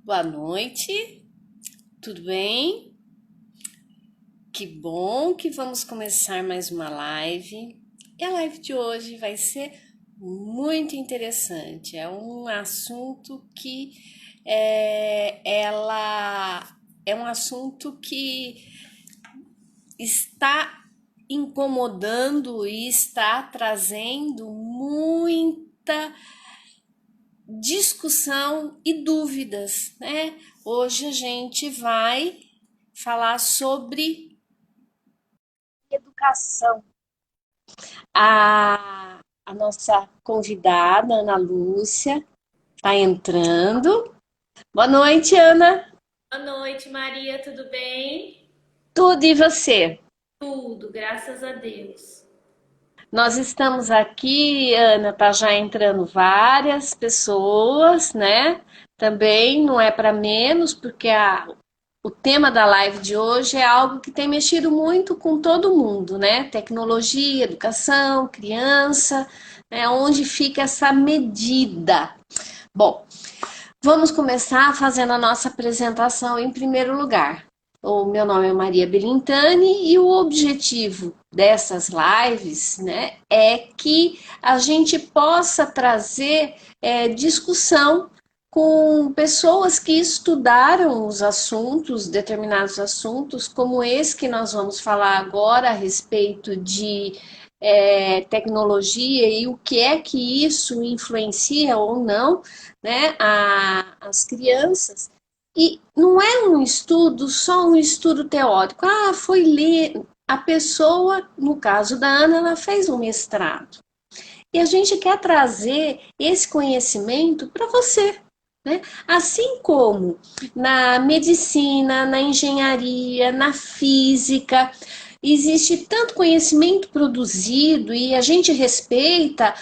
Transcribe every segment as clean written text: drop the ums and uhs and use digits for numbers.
Boa noite, tudo bem? Que bom que vamos começar mais uma live. E a live de hoje vai ser muito interessante. É um assunto que ela é um assunto que está incomodando e está trazendo muita discussão e dúvidas, né? Hoje a gente vai falar sobre educação. A nossa convidada, Ana Lúcia, está entrando. Boa noite, Ana. Boa noite, Maria, tudo bem? Tudo e você? Tudo, graças a Deus. Nós estamos aqui, Ana, tá já entrando várias pessoas, né? Também não é para menos, porque o tema da live de hoje é algo que tem mexido muito com todo mundo, né? Tecnologia, educação, criança, né? Onde fica essa medida? Bom, vamos começar fazendo a nossa apresentação em primeiro lugar. O meu nome é Maria Belintani e o objetivo dessas lives, né, é que a gente possa trazer discussão com pessoas que estudaram os assuntos, determinados assuntos, como esse que nós vamos falar agora a respeito de tecnologia e o que é que isso influencia ou não, né, as crianças. E não é um estudo, só um estudo teórico. Ah, foi ler. A pessoa, no caso da Ana, ela fez um mestrado. E a gente quer trazer esse conhecimento para você. Né? Assim como na medicina, na engenharia, na física, existe tanto conhecimento produzido e a gente respeita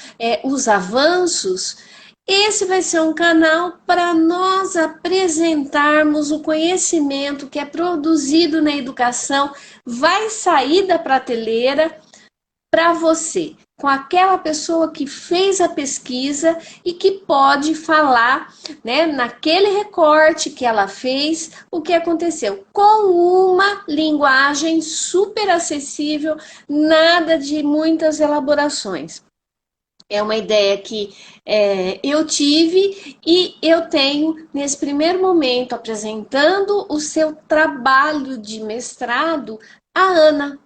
os avanços. Esse vai ser um canal para nós apresentarmos o conhecimento que é produzido na educação, vai sair da prateleira para você, com aquela pessoa que fez a pesquisa e que pode falar, né, naquele recorte que ela fez, o que aconteceu, com uma linguagem super acessível, nada de muitas elaborações. É uma ideia que eu tive e eu tenho, nesse primeiro momento, apresentando o seu trabalho de mestrado, a Ana.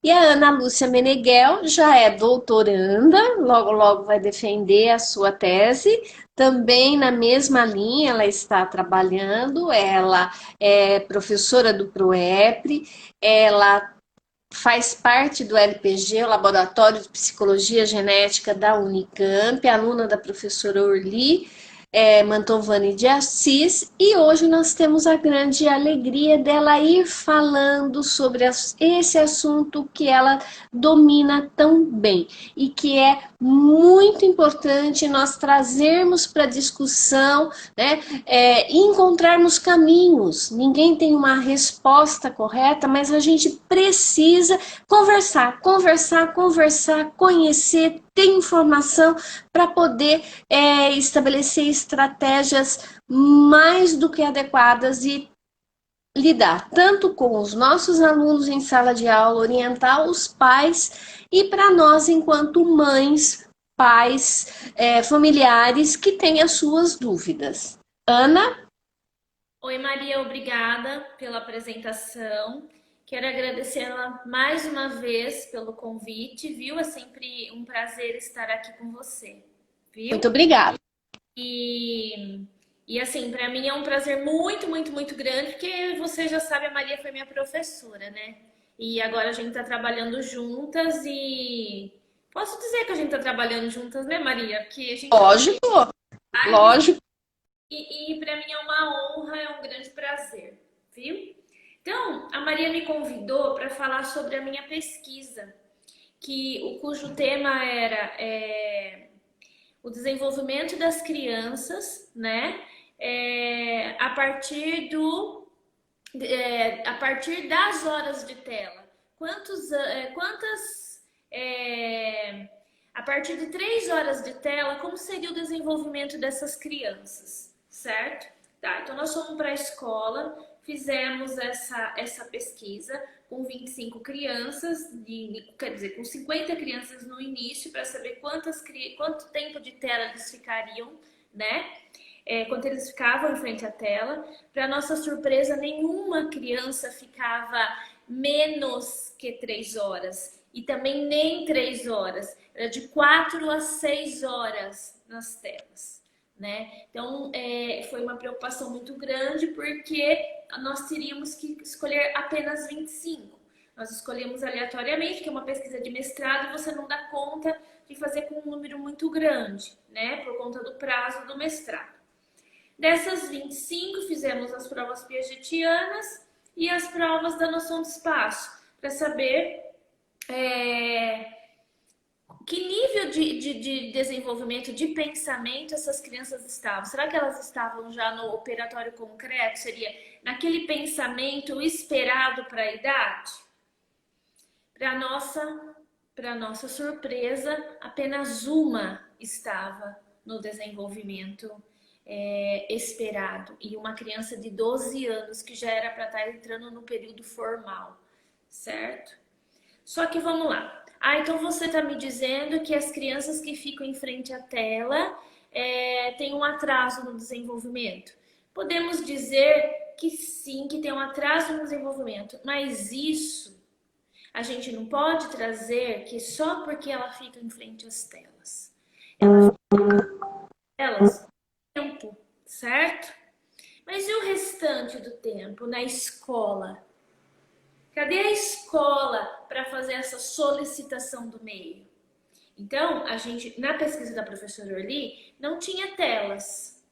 E a Ana Lúcia Meneghel já é doutoranda, logo logo vai defender a sua tese. Também na mesma linha ela está trabalhando, ela é professora do PROEPRE, ela faz parte do LPG, o Laboratório de Psicologia Genética da Unicamp, aluna da professora Orli Mantovani de Assis, e hoje nós temos a grande alegria dela ir falando sobre esse assunto que ela domina tão bem e que é muito importante nós trazermos para discussão, né, encontrarmos caminhos. Ninguém tem uma resposta correta, mas a gente precisa conversar, conversar, conversar, conhecer, ter informação para poder estabelecer estratégias mais do que adequadas e lidar tanto com os nossos alunos em sala de aula, orientar os pais e para nós, enquanto mães, pais, familiares que têm as suas dúvidas. Ana? Oi, Maria, obrigada pela apresentação. Quero agradecê-la mais uma vez pelo convite, viu? É sempre um prazer estar aqui com você, Muito viu? obrigada. E, e assim, para mim é um prazer muito, muito, muito grande, porque você já sabe, a Maria foi minha professora, né? E agora a gente tá trabalhando juntas e posso dizer que a gente tá trabalhando juntas, né, Maria? Porque a gente tem Lógico, vários. lógico. E para mim é uma honra, é um grande prazer, viu? Então, a Maria me convidou para falar sobre a minha pesquisa, cujo tema era o desenvolvimento das crianças, né? A partir a partir das horas de tela. Quantas a partir de 3 horas de tela, como seria o desenvolvimento dessas crianças, certo? Tá, então nós fomos para a escola, fizemos essa pesquisa com 25 crianças, quer dizer, com 50 crianças no início, para saber quanto tempo de tela eles ficariam, né? Quanto eles ficavam em frente à tela. Para nossa surpresa, nenhuma criança ficava menos que 3 horas. E também nem 3 horas. Era de 4 a 6 horas nas telas, né? Então, foi uma preocupação muito grande, porque nós teríamos que escolher apenas 25. Nós escolhemos aleatoriamente, que é uma pesquisa de mestrado, e você não dá conta de fazer com um número muito grande, né? Por conta do prazo do mestrado. Dessas 25, fizemos as provas piagetianas e as provas da noção de espaço, para saber que nível de desenvolvimento, de pensamento essas crianças estavam. Será que elas estavam já no operatório concreto? Seria naquele pensamento esperado para a idade? Para nossa surpresa, apenas uma estava no desenvolvimento esperado. E uma criança de 12 anos, que já era para estar entrando no período formal, certo? Só que vamos lá. Então você está me dizendo que as crianças que ficam em frente à tela têm um atraso no desenvolvimento. Podemos dizer que sim, que tem um atraso no desenvolvimento, mas isso a gente não pode trazer que só porque ela fica em frente às telas. Elas tempo, certo? Mas e o restante do tempo na escola? Cadê a escola para fazer essa solicitação do meio? Então, a gente, na pesquisa da professora Orly, não tinha telas.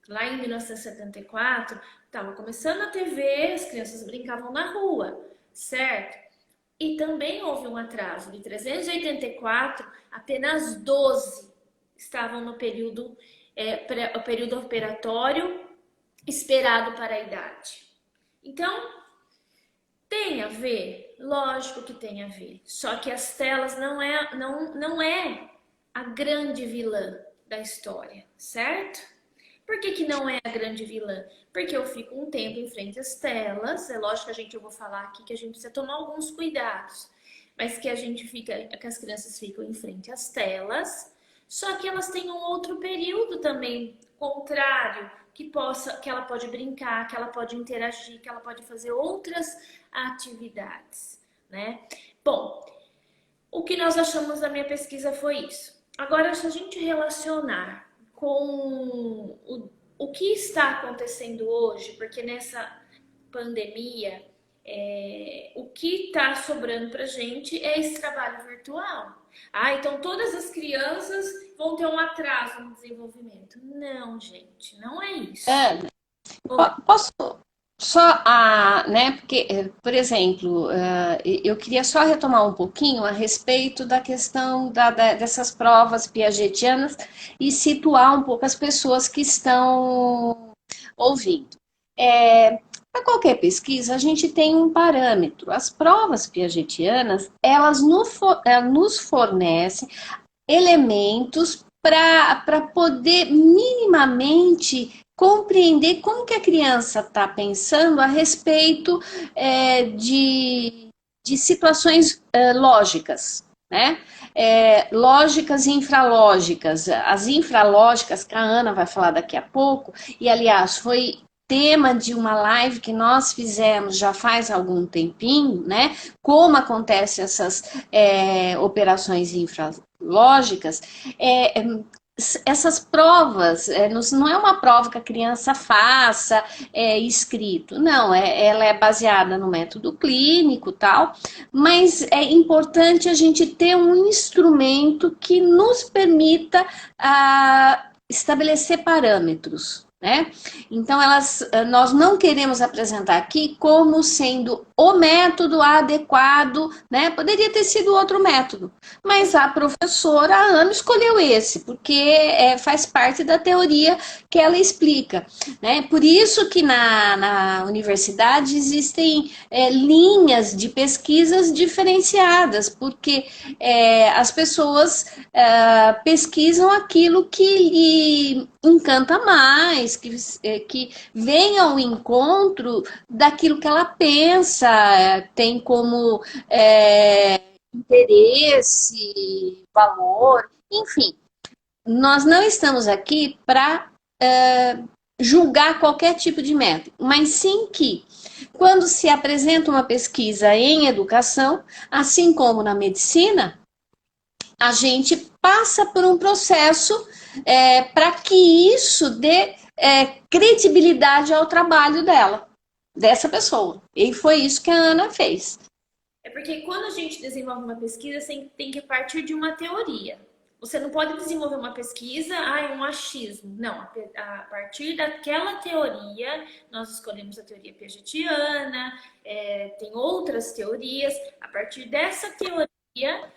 Lá em 1974, estava começando a TV, as crianças brincavam na rua, certo? E também houve um atraso. De 384, apenas 12 estavam no período operatório esperado para a idade. Então, tem a ver? Lógico que tem a ver. Só que as telas não é a grande vilã da história, certo? Por que não é a grande vilã? Porque eu fico um tempo em frente às telas. É lógico que eu vou falar aqui que a gente precisa tomar alguns cuidados. Mas que que as crianças ficam em frente às telas. Só que elas têm um outro período também contrário, que ela pode brincar, que ela pode interagir, que ela pode fazer outras atividades, né? Bom, o que nós achamos da minha pesquisa foi isso. Agora, se a gente relacionar com o que está acontecendo hoje, porque nessa pandemia, o que está sobrando para a gente é esse trabalho virtual. Então todas as crianças vão ter um atraso no desenvolvimento. Não, gente, não é isso. Posso só, né, porque, por exemplo, eu queria só retomar um pouquinho a respeito da questão dessas provas piagetianas e situar um pouco as pessoas que estão ouvindo. Para qualquer pesquisa, a gente tem um parâmetro. As provas piagetianas, elas nos fornecem elementos para poder minimamente compreender como que a criança está pensando a respeito de situações lógicas, né? Lógicas e infralógicas. As infralógicas, que a Ana vai falar daqui a pouco, e aliás, foi tema de uma live que nós fizemos já faz algum tempinho, né? Como acontecem essas operações infralógicas. Essas provas, não é uma prova que a criança faça escrito, não, ela é baseada no método clínico e tal, mas é importante a gente ter um instrumento que nos permita estabelecer parâmetros, né? Então, nós não queremos apresentar aqui como sendo o método adequado, né? Poderia ter sido outro método, mas a professora, a Ana, escolheu esse, porque faz parte da teoria que ela explica, né? Por isso que na universidade existem linhas de pesquisas diferenciadas, porque as pessoas pesquisam aquilo que encanta mais, que venha ao encontro daquilo que ela pensa, tem como interesse, valor, enfim. Nós não estamos aqui para julgar qualquer tipo de método, mas sim que, quando se apresenta uma pesquisa em educação, assim como na medicina, a gente passa por um processo para que isso dê credibilidade ao trabalho dela, dessa pessoa. E foi isso que a Ana fez. É porque quando a gente desenvolve uma pesquisa, você tem que partir de uma teoria. Você não pode desenvolver uma pesquisa, um achismo. Não, a partir daquela teoria, nós escolhemos a teoria piagetiana, tem outras teorias. A partir dessa teoria,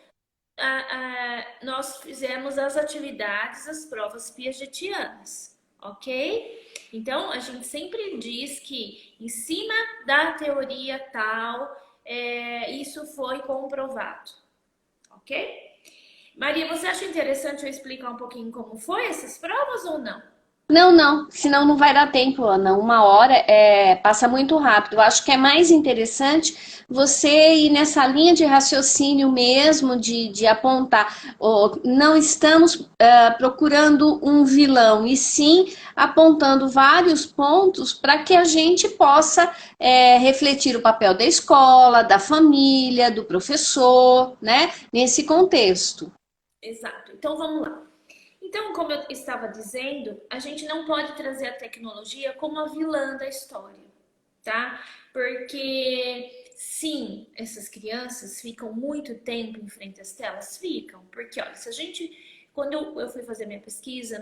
nós fizemos as atividades, as provas piagetianas, ok? Então, a gente sempre diz que em cima da teoria tal, isso foi comprovado, ok? Maria, você acha interessante eu explicar um pouquinho como foi essas provas ou não? Não, não, senão não vai dar tempo, Ana. Uma hora passa muito rápido. Eu acho que é mais interessante você ir nessa linha de raciocínio mesmo, de apontar. Não estamos procurando um vilão, e sim apontando vários pontos para que a gente possa refletir o papel da escola, da família, do professor, né, nesse contexto. Exato. Então vamos lá. Então, como eu estava dizendo, a gente não pode trazer a tecnologia como a vilã da história, tá? Porque sim, essas crianças ficam muito tempo em frente às telas, ficam, porque olha, se a gente, quando eu fui fazer minha pesquisa,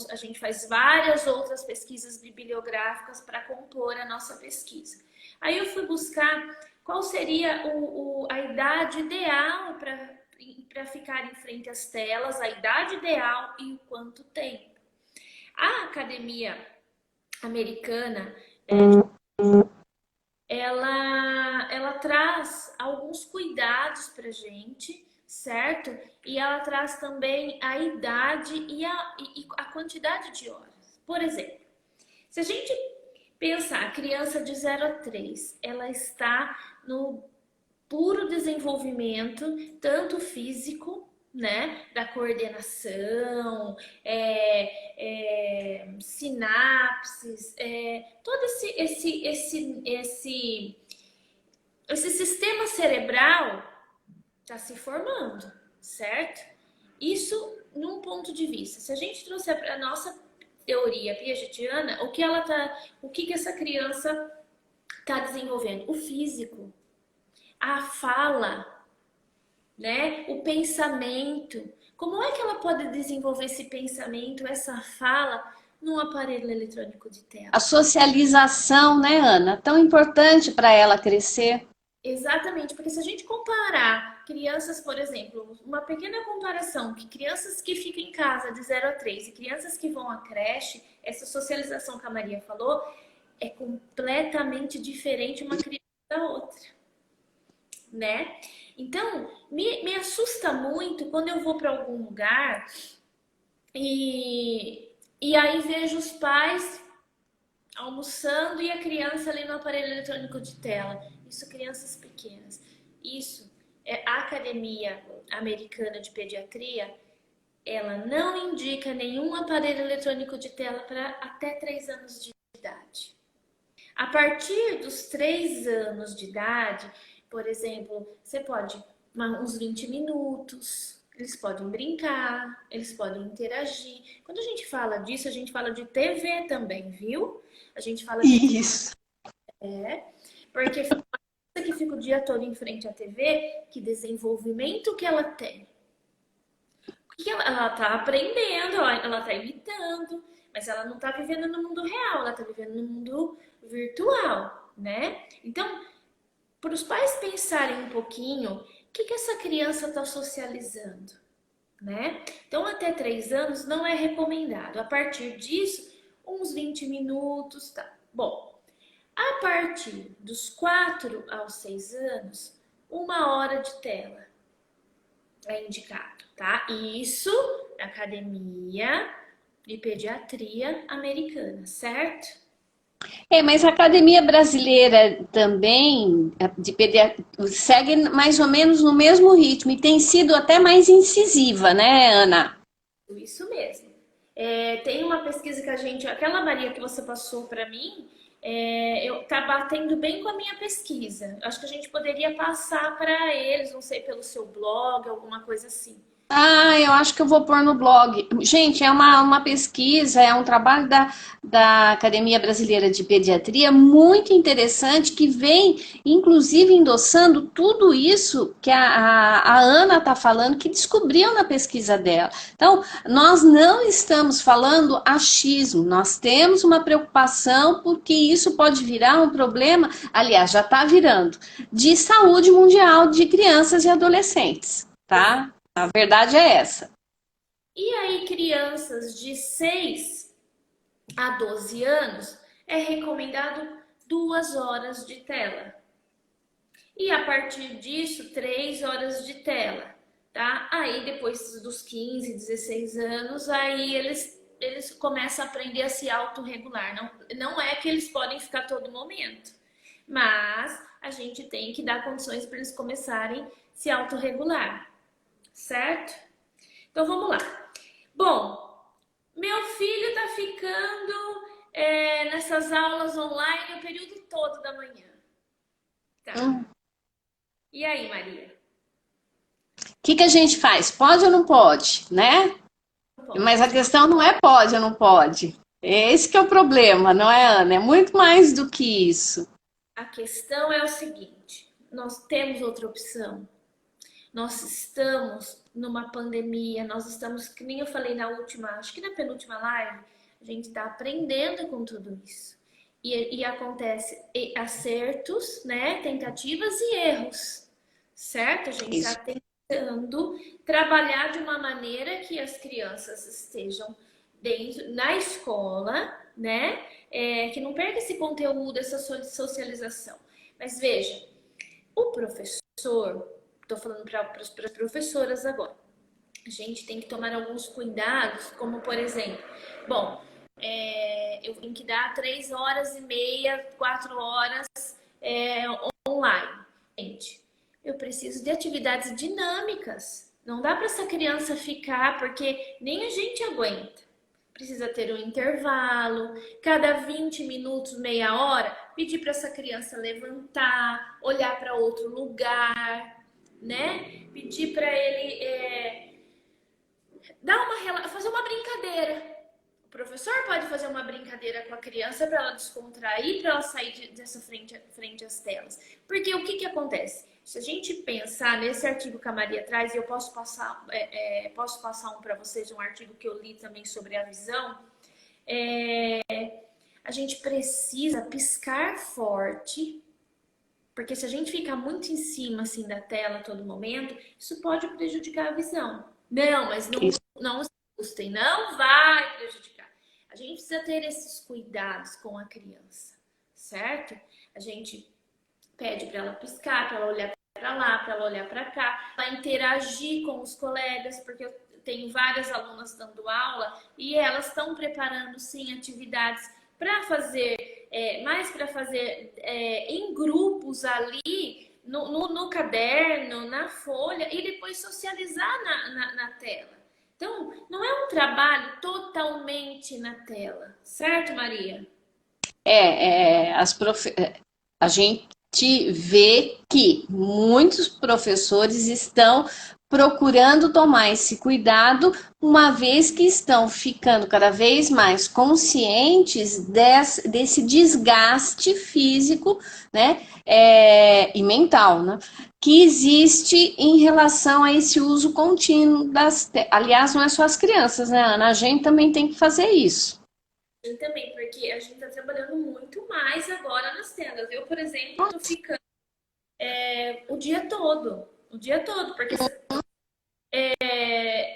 a gente faz várias outras pesquisas bibliográficas para compor a nossa pesquisa. Aí eu fui buscar qual seria a idade ideal para ficar em frente às telas, a idade ideal e o quanto tempo. A Academia Americana, ela traz alguns cuidados para gente, certo? E ela traz também a idade e a quantidade de horas. Por exemplo, se a gente pensar a criança de 0 a 3, ela está no puro desenvolvimento, tanto físico, né, da coordenação, sinapses, todo esse sistema cerebral está se formando, certo? Isso num ponto de vista. Se a gente trouxer para a nossa teoria piagetiana, o que essa criança está desenvolvendo? O físico, a fala, né? O pensamento. Como é que ela pode desenvolver esse pensamento, essa fala, num aparelho eletrônico de A tela? socialização, né, Ana? Tão importante para ela crescer. Exatamente, porque se a gente comparar crianças, por exemplo, uma pequena comparação, que crianças que ficam em casa de 0 a 3 e crianças que vão à creche, essa socialização que a Maria falou é completamente diferente uma criança da outra, né? Então, me assusta muito quando eu vou para algum lugar e aí vejo os pais almoçando e a criança ali no aparelho eletrônico de tela. Isso, crianças pequenas. Isso é a Academia Americana de Pediatria. Ela não indica nenhum aparelho eletrônico de tela para até 3 anos de idade. A partir dos 3 anos de idade, por exemplo, você pode uns 20 minutos, eles podem brincar, eles podem interagir. Quando a gente fala disso, a gente fala de TV também, viu? A gente fala de Isso. porque a que fica o dia todo em frente à TV, que desenvolvimento que ela tem? Porque ela tá aprendendo, ela tá imitando, mas ela não tá vivendo no mundo real, ela tá vivendo no mundo virtual, né? Então, para os pais pensarem um pouquinho, o que essa criança está socializando, né? Então, até 3 anos não é recomendado. A partir disso, uns 20 minutos, tá? Bom, a partir dos 4 aos 6 anos, 1 hora de tela é indicado, tá? Isso, academia e Pediatria Americana, certo? Mas a Academia Brasileira também de pediatria segue mais ou menos no mesmo ritmo e tem sido até mais incisiva, né, Ana? Isso mesmo. Tem uma pesquisa que a gente, aquela Maria que você passou para mim, tá batendo bem com a minha pesquisa. Acho que a gente poderia passar para eles, não sei, pelo seu blog, alguma coisa assim. Ah, eu acho que eu vou pôr no blog. Gente, é uma pesquisa, é um trabalho da Academia Brasileira de Pediatria muito interessante que vem, inclusive, endossando tudo isso que a Ana está falando, que descobriu na pesquisa dela. Então, nós não estamos falando achismo, nós temos uma preocupação porque isso pode virar um problema, aliás, já está virando, de saúde mundial de crianças e adolescentes, tá? A verdade é essa. E aí, crianças de 6 a 12 anos, é recomendado 2 horas de tela. E a partir disso, 3 horas de tela, tá? Aí depois dos 15, 16 anos, aí eles começam a aprender a se autorregular. Não é que eles podem ficar todo momento, mas a gente tem que dar condições para eles começarem a se autorregular, certo? Então vamos lá. Bom, meu filho tá ficando nessas aulas online o período todo da manhã. Tá. O E aí, Maria? que a gente faz? Pode ou não pode, né? Não Mas a pode. questão não é pode ou não pode. Esse que é o problema, não é, Ana? É muito mais do que isso. A questão é o seguinte: nós temos outra opção. Nós estamos numa pandemia, nós estamos, que nem eu falei na última, acho que na penúltima live, a gente está aprendendo com tudo isso. E acontece acertos, né? Tentativas e erros, certo? A gente está Isso. tentando trabalhar de uma maneira que as crianças estejam dentro, na escola, né? Que não perca esse conteúdo, essa socialização. Mas veja, o professor, estou falando para as professoras agora, a gente tem que tomar alguns cuidados, como por exemplo, bom, eu tenho que dar 3 horas e meia, 4 horas online. Gente, eu preciso de atividades dinâmicas. Não dá para essa criança ficar, porque nem a gente aguenta. Precisa ter um intervalo, cada 20 minutos, meia hora, pedir para essa criança levantar, olhar para outro lugar, né? Pedir para ele fazer uma brincadeira. O professor pode fazer uma brincadeira com a criança para ela descontrair, para ela sair dessa frente às telas. Porque o que acontece? Se a gente pensar nesse artigo que a Maria traz, e eu posso passar um para vocês, um artigo que eu li também sobre a visão, a gente precisa piscar forte, porque se a gente ficar muito em cima assim da tela a todo momento, isso pode prejudicar a visão. Não, mas não assustem, não vai prejudicar. A gente precisa ter esses cuidados com a criança, certo? A gente pede para ela piscar, para ela olhar para lá, para ela olhar para cá, para interagir com os colegas, porque eu tenho várias alunas dando aula e elas estão preparando sim atividades para fazer, mais para fazer em grupos ali, no caderno, na folha e depois socializar na tela. Então, não é um trabalho totalmente na tela, certo, Maria? É, é, as profe... A gente vê que muitos professores estão procurando tomar esse cuidado, uma vez que estão ficando cada vez mais conscientes desse desgaste físico, né, e mental, né, que existe em relação a esse uso contínuo Aliás, não é só as crianças, né, Ana? A gente também tem que fazer isso. E também, porque a gente está trabalhando muito mais agora nas telas. Eu, por exemplo, estou ficando o dia todo, porque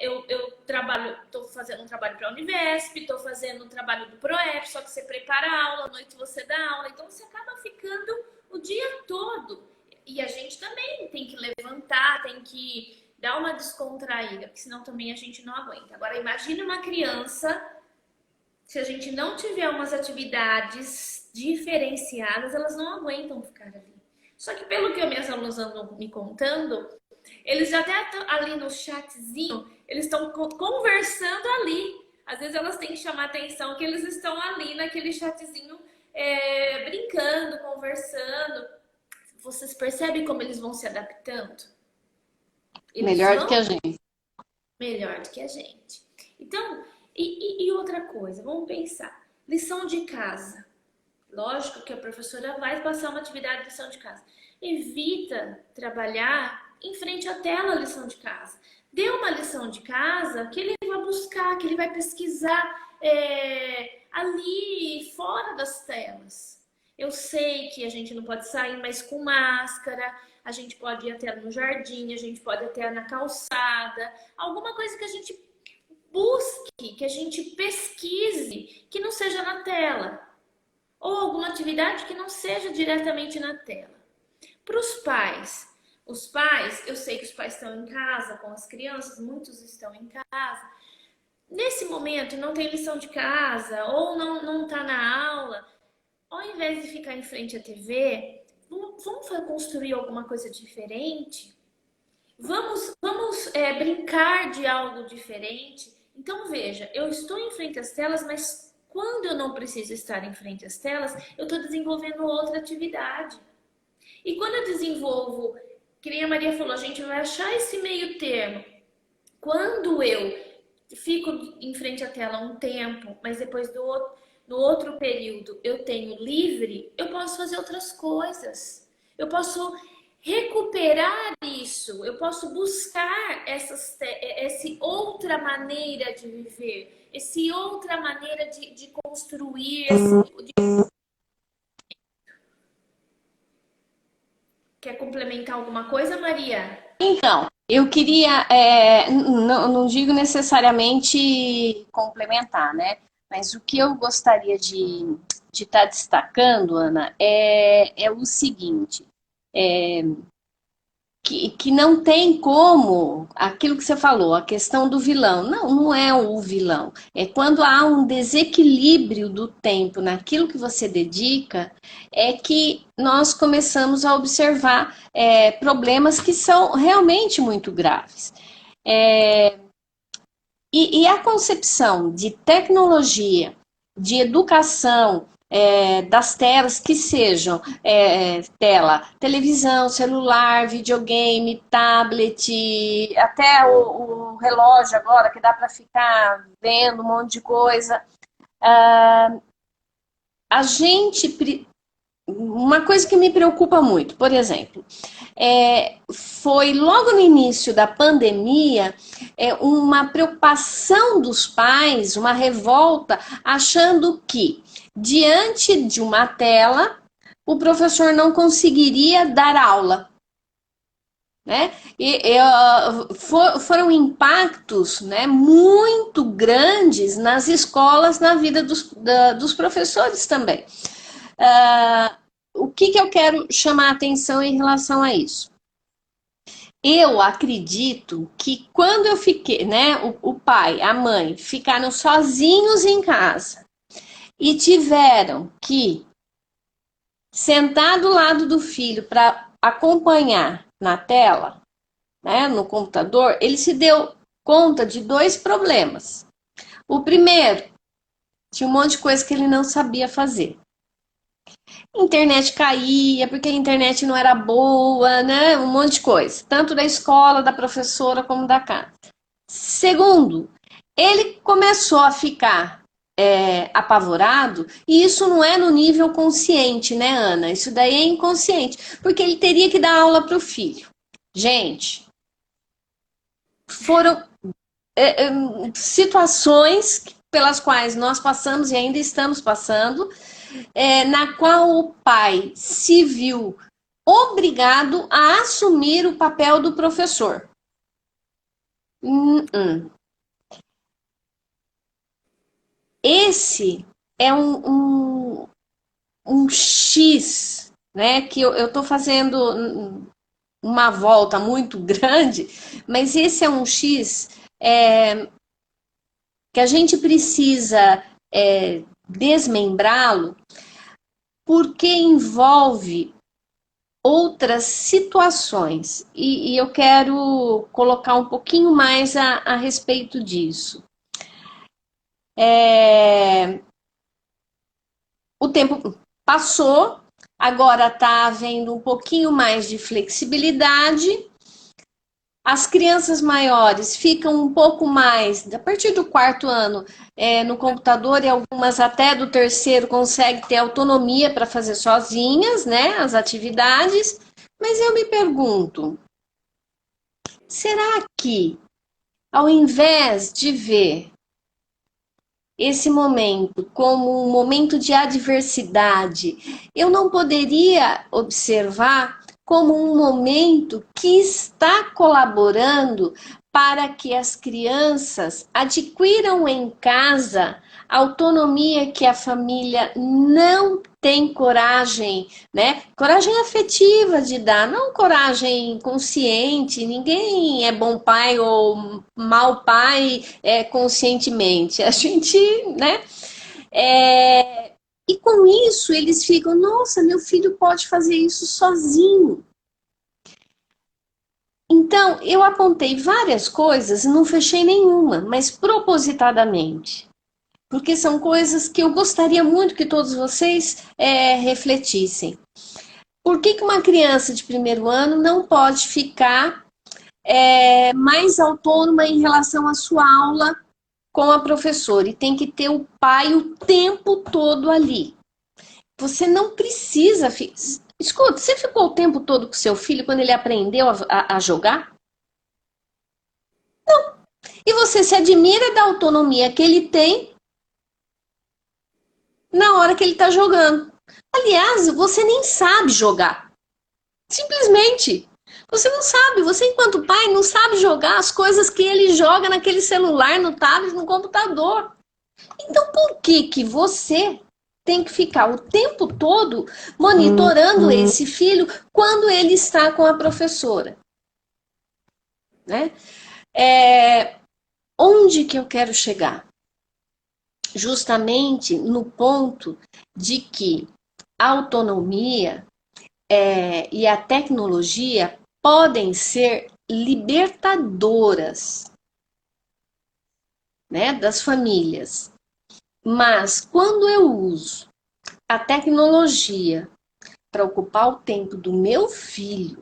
eu trabalho, estou fazendo um trabalho para a Univesp, estou fazendo um trabalho do ProEP, só que você prepara a aula, à noite você dá aula, então você acaba ficando o dia todo. E a gente também tem que levantar, tem que dar uma descontraída, porque senão também a gente não aguenta. Agora, imagine uma criança se a gente não tiver umas atividades diferenciadas, elas não aguentam ficar ali. Só que pelo que minhas alunas andam me contando, eles já até ali no chatzinho, eles estão conversando ali. Às vezes elas têm que chamar atenção que eles estão ali naquele chatzinho brincando, conversando. Vocês percebem como eles vão se adaptando? Eles Melhor do que vão a gente. melhor do que a gente. Então, e outra coisa, vamos pensar. Lição de casa. Lógico que a professora vai passar uma atividade de lição de casa. Evita trabalhar em frente à tela a lição de casa. Dê uma lição de casa que ele vai buscar, que ele vai pesquisar ali fora das telas. Eu sei que a gente não pode sair mais com máscara, a gente pode ir até no jardim, a gente pode ir até na calçada, alguma coisa que a gente busque, que a gente pesquise, que não seja na tela. Ou alguma atividade que não seja diretamente na tela. Para os pais, eu sei que os pais estão em casa com as crianças, muitos estão em casa. Nesse momento não tem lição de casa ou não está na aula, ao invés de ficar em frente à TV, vamos construir alguma coisa diferente? Vamos brincar de algo diferente? Então veja, eu estou em frente às telas, mas quando eu não preciso estar em frente às telas, eu estou desenvolvendo outra atividade. E quando eu desenvolvo, que nem a Maria falou, a gente vai achar esse meio termo. Quando eu fico em frente à tela um tempo, mas depois no outro período eu tenho livre, eu posso fazer outras coisas. Eu posso recuperar isso, eu posso buscar essa outra maneira de viver, essa outra maneira de construir. Quer complementar alguma coisa, Maria? Então, eu queria, não digo necessariamente complementar, né? Mas o que eu gostaria de estar destacando, Ana, é o seguinte. Que não tem como, aquilo que você falou, a questão do vilão. Não é o vilão. É quando há um desequilíbrio do tempo naquilo que você dedica, é que nós começamos a observar problemas que são realmente muito graves. E a concepção de tecnologia, de educação, das telas que sejam televisão, celular, videogame, tablet, até o relógio agora, que dá para ficar vendo um monte de coisa. A gente... Uma coisa que me preocupa muito, por exemplo, foi logo no início da pandemia uma preocupação dos pais, uma revolta, achando que diante de uma tela o professor não conseguiria dar aula. Né? Foram impactos, né, muito grandes nas escolas, na vida dos professores também. O que eu quero chamar a atenção em relação a isso? Eu acredito que quando eu fiquei, né, o pai, a mãe, ficaram sozinhos em casa e tiveram que sentar do lado do filho para acompanhar na tela, né, no computador, ele se deu conta de dois problemas. O primeiro, tinha um monte de coisa que ele não sabia fazer. Internet caía, porque a internet não era boa, né? Um monte de coisa. Tanto da escola, da professora, como da casa. Segundo, ele começou a ficar apavorado, e isso não é no nível consciente, né, Ana? Isso daí é inconsciente, porque ele teria que dar aula para o filho. Gente, foram situações pelas quais nós passamos e ainda estamos passando, na qual o pai se viu obrigado a assumir o papel do professor. Esse é um X, né, que eu estou fazendo uma volta muito grande, mas esse é um X que a gente precisa desmembrá-lo, porque envolve outras situações. E eu quero colocar um pouquinho mais a respeito disso. O tempo passou, agora está havendo um pouquinho mais de flexibilidade. As crianças maiores ficam um pouco mais, a partir do quarto ano, no computador, e algumas até do terceiro conseguem ter autonomia para fazer sozinhas, né, as atividades. Mas eu me pergunto, será que, ao invés de ver esse momento como um momento de adversidade, eu não poderia observar como um momento que está colaborando para que as crianças adquiram em casa a autonomia que a família não tem coragem, né? Coragem afetiva de dar, não coragem consciente. Ninguém é bom pai ou mau pai conscientemente. A gente, né? E com isso eles ficam, nossa, meu filho pode fazer isso sozinho. Então, eu apontei várias coisas e não fechei nenhuma, mas propositadamente. Porque são coisas que eu gostaria muito que todos vocês refletissem. Por que uma criança de primeiro ano não pode ficar mais autônoma em relação à sua aula com a professora? E tem que ter o pai o tempo todo ali. Você não precisa... Escuta, você ficou o tempo todo com seu filho quando ele aprendeu a jogar? Não. E você se admira da autonomia que ele tem na hora que ele está jogando. Aliás, você nem sabe jogar. Simplesmente. Você não sabe. Você, enquanto pai, não sabe jogar as coisas que ele joga naquele celular, no tablet, no computador. Então, por que você tem que ficar o tempo todo monitorando esse filho quando ele está com a professora? Né? Onde que eu quero chegar? Justamente no ponto de que a autonomia e a tecnologia podem ser libertadoras, né, das famílias. Mas quando eu uso a tecnologia para ocupar o tempo do meu filho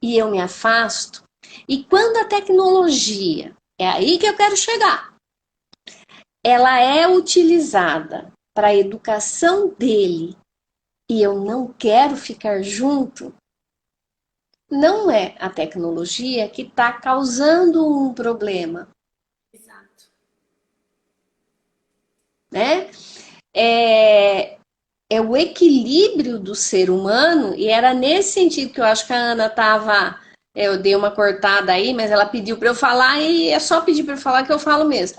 e eu me afasto, e quando a tecnologia, é aí que eu quero chegar, ela é utilizada para a educação dele e eu não quero ficar junto, não é a tecnologia que está causando um problema. Exato. Né? É o equilíbrio do ser humano, e era nesse sentido que eu acho que a Ana estava. Eu dei uma cortada aí, mas ela pediu para eu falar e é só pedir para eu falar que eu falo mesmo.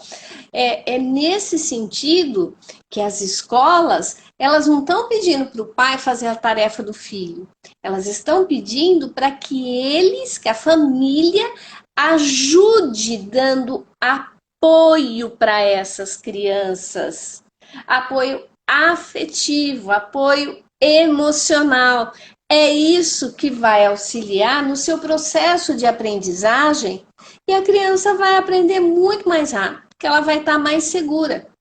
É nesse sentido que as escolas, elas não estão pedindo para o pai fazer a tarefa do filho. Elas estão pedindo para que a família, ajude dando apoio para essas crianças. Apoio afetivo, apoio emocional. É isso que vai auxiliar no seu processo de aprendizagem e a criança vai aprender muito mais rápido, porque ela vai estar mais segura.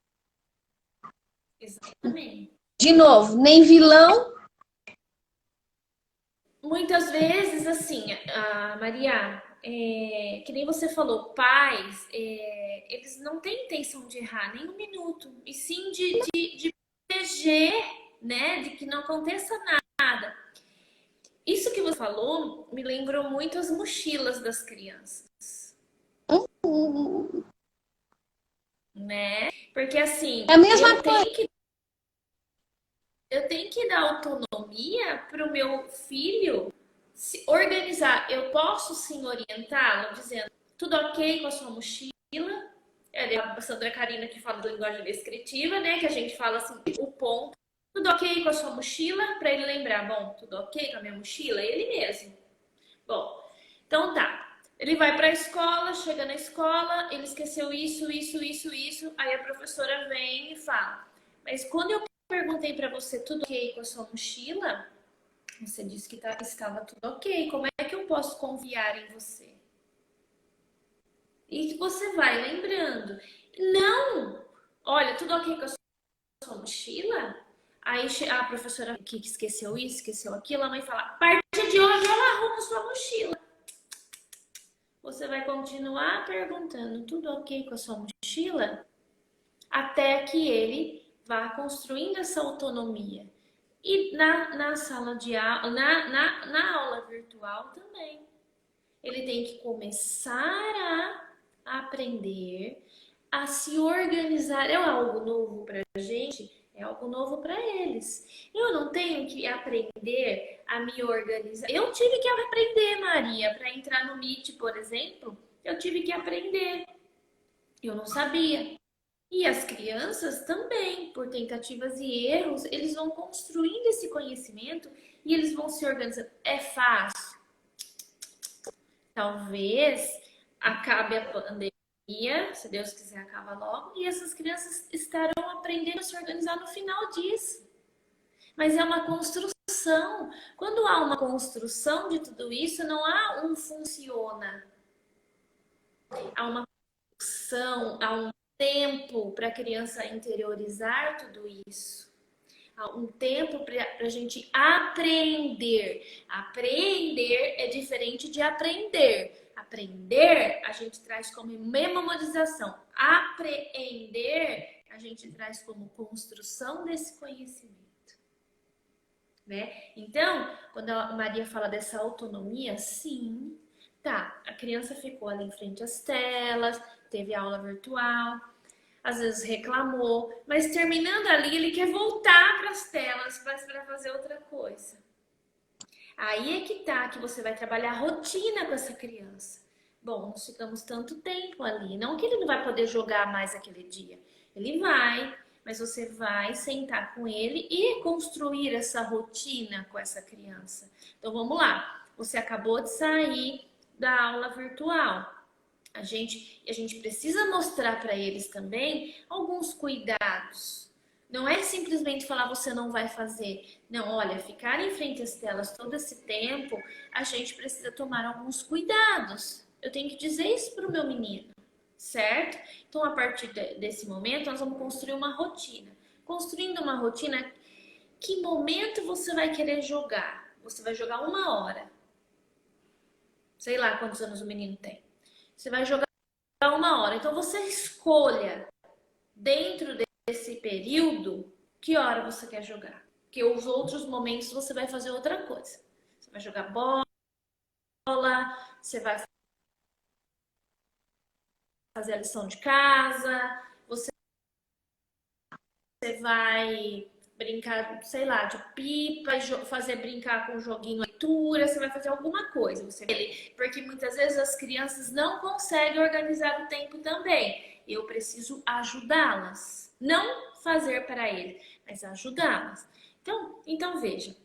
Exatamente. De novo, nem vilão. Muitas vezes, assim, Maria, que nem você falou, pais, eles não têm intenção de errar nem um minuto, e sim de proteger, né, de que não aconteça nada. Isso que você falou me lembrou muito as mochilas das crianças, né? Porque assim, É a mesma coisa. eu tenho que dar autonomia para o meu filho se organizar. Eu posso sim orientá-lo, dizendo tudo ok com a sua mochila. É a Sandra Carina que fala da linguagem descritiva, né? Que a gente fala assim, o ponto. Tudo ok com a sua mochila? Para ele lembrar, bom, tudo ok com a minha mochila? Ele mesmo. Bom, então tá. Ele vai para a escola, chega na escola, ele esqueceu isso. Aí a professora vem e fala: mas quando eu perguntei para você tudo ok com a sua mochila, você disse que estava tudo ok. Como é que eu posso confiar em você? E você vai lembrando. Não! Olha, tudo ok com a sua mochila? Aí a professora que esqueceu isso, esqueceu aquilo, a mãe fala: a partir de hoje eu arrumo sua mochila. Você vai continuar perguntando: tudo ok com a sua mochila? Até que ele vá construindo essa autonomia. E na sala de aula, na aula virtual também. Ele tem que começar a aprender, a se organizar. É algo novo para a gente, é algo novo para eles. Eu não tenho que aprender a me organizar. Eu tive que aprender, Maria, para entrar no Meet, por exemplo. Eu tive que aprender. Eu não sabia. E as crianças também, por tentativas e erros, eles vão construindo esse conhecimento e eles vão se organizando. É fácil? Talvez acabe a pandemia, se Deus quiser acaba logo, e essas crianças estarão aprendendo a se organizar no final disso. Mas é uma construção. Quando há uma construção de tudo isso, não há um funciona. Há uma construção, há um tempo para a criança interiorizar tudo isso. Há um tempo para a gente aprender. Aprender é diferente de aprender. Aprender a gente traz como memorização. Apreender a gente traz como construção desse conhecimento. Né? Então, quando a Maria fala dessa autonomia, sim, tá, a criança ficou ali em frente às telas, teve aula virtual, às vezes reclamou, mas terminando ali ele quer voltar para as telas para fazer outra coisa. Aí é que tá, que você vai trabalhar a rotina com essa criança. Bom, nós ficamos tanto tempo ali, não que ele não vai poder jogar mais aquele dia, ele vai, mas você vai sentar com ele e construir essa rotina com essa criança. Então vamos lá, você acabou de sair da aula virtual. A gente precisa mostrar para eles também alguns cuidados. Não é simplesmente falar você não vai fazer. Não, olha, ficar em frente às telas todo esse tempo, a gente precisa tomar alguns cuidados. Eu tenho que dizer isso para o meu menino, certo? Então, a partir desse momento, nós vamos construir uma rotina. Construindo uma rotina, que momento você vai querer jogar? Você vai jogar 1 hora. Sei lá quantos anos o menino tem. Você vai jogar 1 hora. Então, você escolha, dentro desse período, que hora você quer jogar. Porque os outros momentos você vai fazer outra coisa. Você vai jogar bola, você vai fazer a lição de casa, você vai brincar, sei lá, de pipa, fazer brincar com um joguinho de leitura, você vai fazer alguma coisa. Porque muitas vezes as crianças não conseguem organizar o tempo também. Eu preciso ajudá-las. Não fazer para ele, mas ajudá-las. Então veja,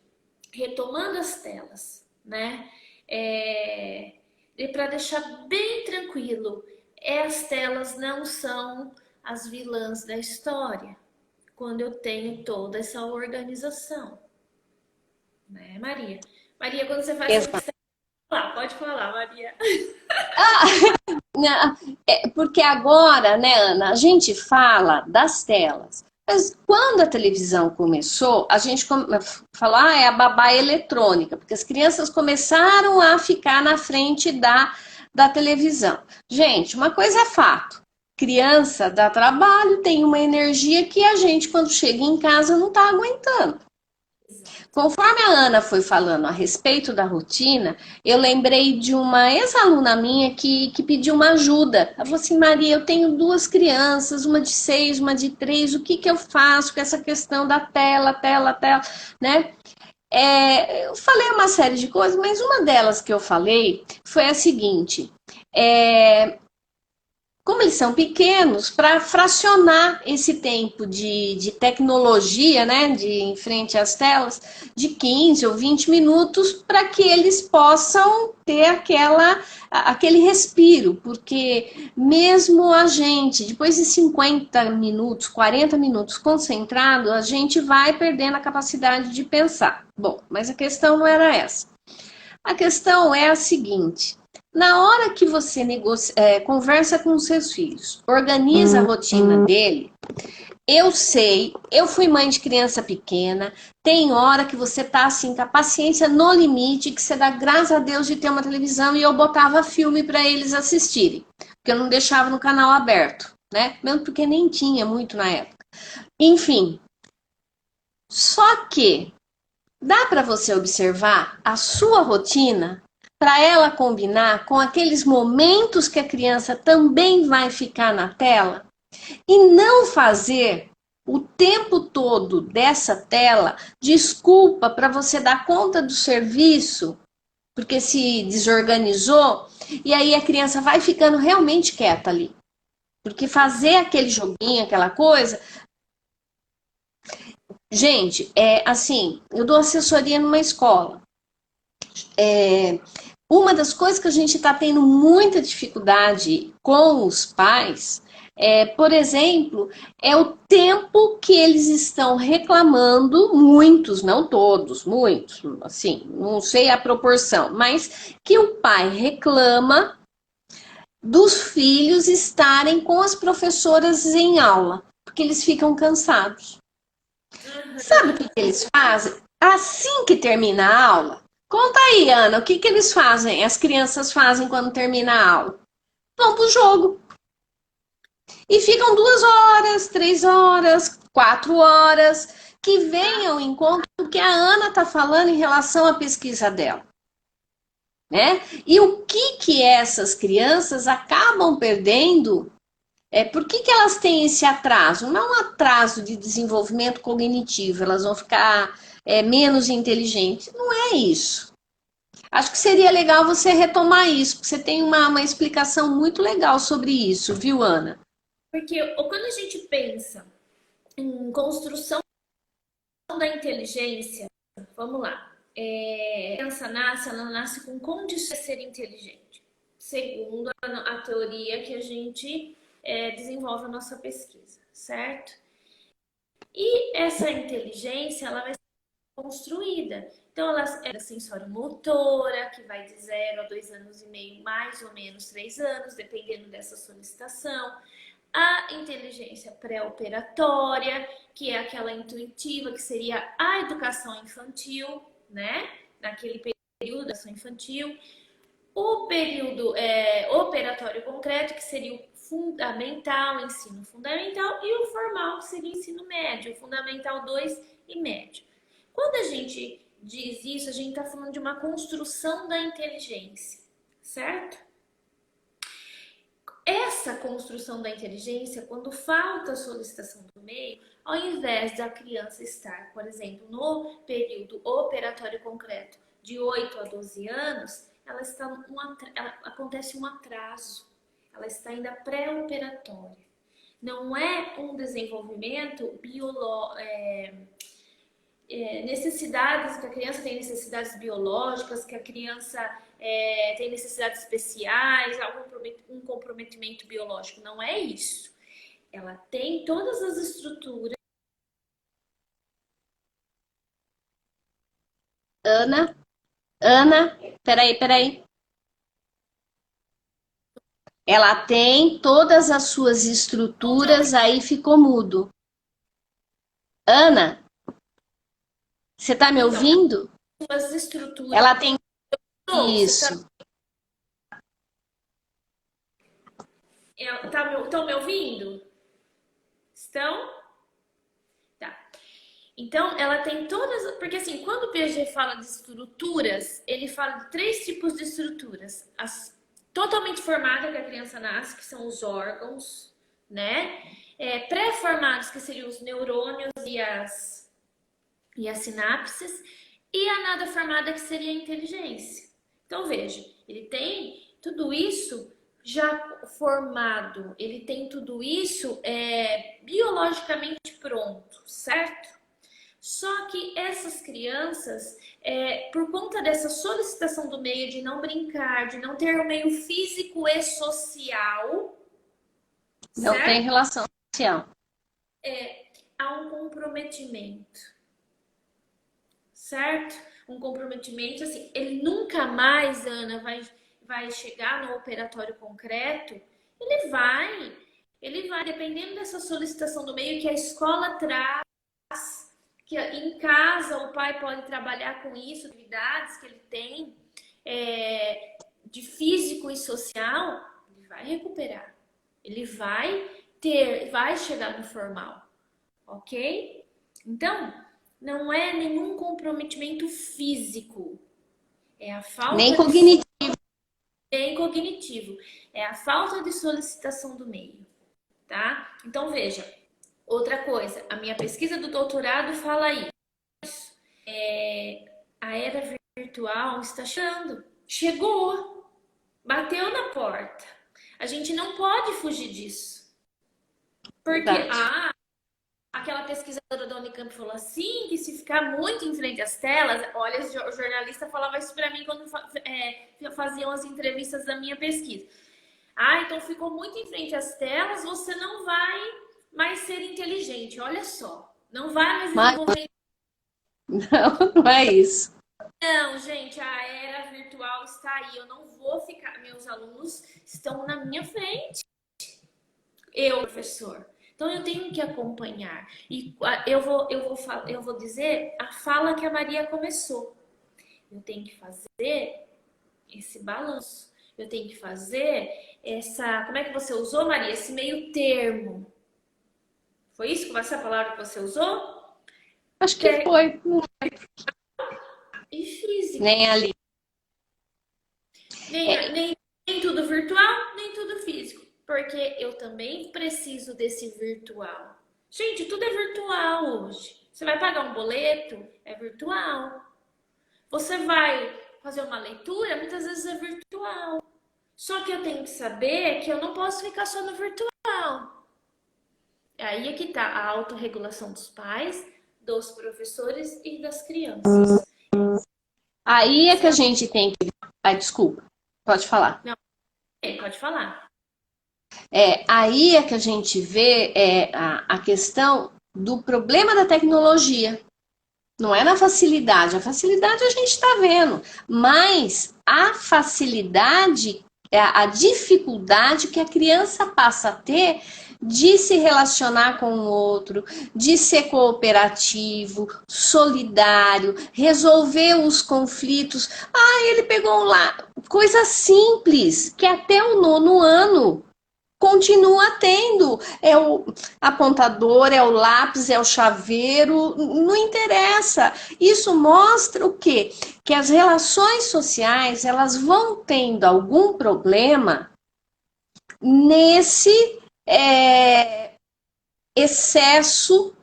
retomando as telas, né? Para deixar bem tranquilo, as telas não são as vilãs da história. Quando eu tenho toda essa organização, né, Maria? Maria, quando você faz isso, pode falar, Maria. Porque agora, né, Ana, a gente fala das telas. Mas quando a televisão começou, a gente falou, é a babá eletrônica, porque as crianças começaram a ficar na frente da televisão. Gente, uma coisa é fato. Criança dá trabalho, tem uma energia que a gente, quando chega em casa, não está aguentando. Conforme a Ana foi falando a respeito da rotina, eu lembrei de uma ex-aluna minha que pediu uma ajuda. Ela falou assim, Maria, eu tenho 2 crianças, uma de 6, uma de 3, o que eu faço com essa questão da tela, né? Eu falei uma série de coisas, mas uma delas que eu falei foi a seguinte, como eles são pequenos, para fracionar esse tempo de tecnologia, né, de em frente às telas, de 15 ou 20 minutos, para que eles possam ter aquele respiro, porque mesmo a gente, depois de 50 minutos, 40 minutos concentrado, a gente vai perdendo a capacidade de pensar. Bom, mas a questão não era essa. A questão é a seguinte: na hora que você conversa com os seus filhos, organiza a rotina dele, eu sei, eu fui mãe de criança pequena, tem hora que você tá assim com a paciência no limite, que você dá graças a Deus de ter uma televisão e eu botava filme para eles assistirem, porque eu não deixava no canal aberto, né? Mesmo porque nem tinha muito na época. Enfim, só que dá para você observar a sua rotina para ela combinar com aqueles momentos que a criança também vai ficar na tela e não fazer o tempo todo dessa tela desculpa para você dar conta do serviço, porque se desorganizou e aí a criança vai ficando realmente quieta ali. Porque fazer aquele joguinho, aquela coisa. Gente, assim, eu dou assessoria numa escola. Uma das coisas que a gente está tendo muita dificuldade com os pais, por exemplo, é o tempo que eles estão reclamando, muitos, não todos, muitos, assim, não sei a proporção, mas que o pai reclama dos filhos estarem com as professoras em aula, porque eles ficam cansados. Sabe o que eles fazem? Assim que termina a aula, conta aí, Ana, o que eles fazem? As crianças fazem quando termina a aula? Vão pro jogo. E ficam 2 horas, 3 horas, 4 horas, que venham ao encontro do que a Ana está falando em relação à pesquisa dela. Né? E o que essas crianças acabam perdendo? Por que elas têm esse atraso? Não um atraso de desenvolvimento cognitivo, elas vão ficar menos inteligentes. Não é isso. Acho que seria legal você retomar isso, porque você tem uma explicação muito legal sobre isso, viu, Ana? Porque quando a gente pensa em construção da inteligência, vamos lá. A criança nasce, ela nasce com condições de ser inteligente, segundo a teoria que a gente desenvolve a nossa pesquisa, certo? E essa inteligência, ela vai ser construída. Então, ela é sensório-motora, que vai de 0 a 2 anos e meio, mais ou menos 3 anos, dependendo dessa solicitação. A inteligência pré-operatória, que é aquela intuitiva, que seria a educação infantil, né? Naquele período da educação infantil. O período operatório concreto, que seria o fundamental, ensino fundamental, e o formal, que seria o ensino médio, fundamental 2 e médio. Quando a gente diz isso, a gente está falando de uma construção da inteligência, certo? Essa construção da inteligência, quando falta a solicitação do meio, ao invés da criança estar, por exemplo, no período operatório concreto de 8 a 12 anos, acontece um atraso. Ela está ainda pré-operatória. Não é um desenvolvimento necessidades, que a criança tem necessidades biológicas, que a criança tem necessidades especiais, um comprometimento biológico. Não é isso. Ela tem todas as estruturas. Ana, peraí. Ela tem todas as suas estruturas, aí ficou mudo. Ana, você tá me ouvindo? As estruturas. Ela tem isso. Estão me ouvindo? Estão? Tá. Então, ela tem todas... Porque assim, quando o Piaget fala de estruturas, ele fala de 3 tipos de estruturas. As totalmente formadas, que a criança nasce, que são os órgãos, né? Pré-formados, que seriam os neurônios e as sinapses. E a nada formada, que seria a inteligência. Então, veja, ele tem tudo isso já formado, ele tem tudo isso biologicamente pronto, certo? Só que essas crianças, por conta dessa solicitação do meio de não brincar, de não ter o meio físico e social, Não tem certo? relação social. Há um comprometimento, certo? Um comprometimento, assim, ele nunca mais, Ana, vai chegar no operatório concreto, ele vai, dependendo dessa solicitação do meio que a escola traz, que em casa o pai pode trabalhar com isso, atividades que ele tem, de físico e social, ele vai recuperar. Ele vai chegar no formal, ok? Então, não é nenhum comprometimento físico, é a Nem falta cognitivo. bem cognitivo, é a falta de solicitação do meio, tá? Então, veja, outra coisa, a minha pesquisa do doutorado fala isso. A era virtual está chegando. Chegou, bateu na porta. A gente não pode fugir disso. Porque, Verdade. aquela pesquisadora da Unicamp falou assim, que se ficar muito em frente às telas, olha, o jornalista falava isso para mim quando faziam as entrevistas da minha pesquisa. Então ficou muito em frente às telas, você não vai mais ser inteligente, olha só. Não vai mais Mas desenvolver. não, não é isso. Não, gente, a era virtual está aí. Eu não vou ficar. Meus alunos estão na minha frente. Eu, professor. Então eu tenho que acompanhar. E eu vou dizer a fala que a Maria começou. Eu tenho que fazer esse balanço. Eu tenho que fazer essa. Como é que você usou, Maria? Esse meio termo. Foi isso? Essa palavra que você usou? Acho que foi. E físico. Nem ali. Nem tudo virtual, nem tudo físico. Porque eu também preciso desse virtual. Gente, tudo é virtual hoje. Você vai pagar um boleto? É virtual. Você vai fazer uma leitura? Muitas vezes é virtual. Só que eu tenho que saber que eu não posso ficar só no virtual. Aí é que tá a autorregulação dos pais, dos professores e das crianças. Aí é que a gente tem que. Ai, desculpa. Pode falar. Não, pode falar. Aí é que a gente vê a questão do problema da tecnologia. Não é na facilidade. A facilidade a gente está vendo. Mas a facilidade, a dificuldade que a criança passa a ter de se relacionar com o outro, de ser cooperativo, solidário, resolver os conflitos. Ele pegou lá. Coisa simples, que até o 9º ano continua tendo. É o apontador, é o lápis, é o chaveiro, não interessa. Isso mostra o quê? Que as relações sociais, elas vão tendo algum problema nesse excesso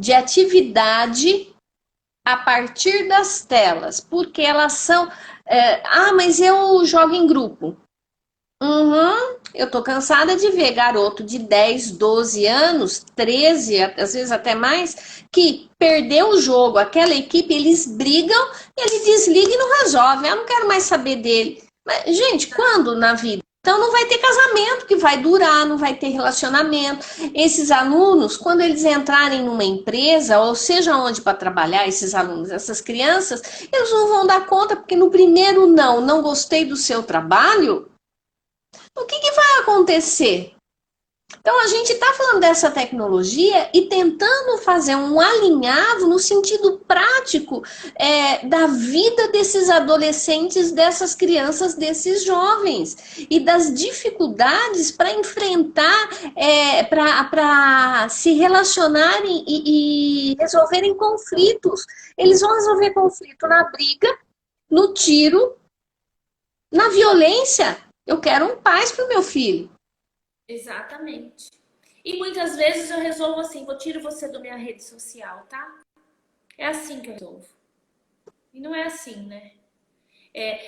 de atividade a partir das telas, porque elas são... mas eu jogo em grupo. Eu tô cansada de ver garoto de 10, 12 anos, 13, às vezes até mais, que perdeu o jogo, aquela equipe, eles brigam, ele desliga e não resolve. Eu não quero mais saber dele. Mas, gente, quando na vida? Então não vai ter casamento que vai durar, não vai ter relacionamento. Esses alunos, quando eles entrarem numa empresa, ou seja onde para trabalhar, esses alunos, essas crianças, eles não vão dar conta, porque no primeiro não gostei do seu trabalho, o que vai acontecer? Então, a gente está falando dessa tecnologia e tentando fazer um alinhavo no sentido prático da vida desses adolescentes, dessas crianças, desses jovens e das dificuldades para enfrentar, para se relacionarem e resolverem conflitos. Eles vão resolver conflito na briga, no tiro, na violência. Eu quero um paz para o meu filho. Exatamente. E muitas vezes eu resolvo assim, tiro você da minha rede social, tá? É assim que eu resolvo. E não é assim, né?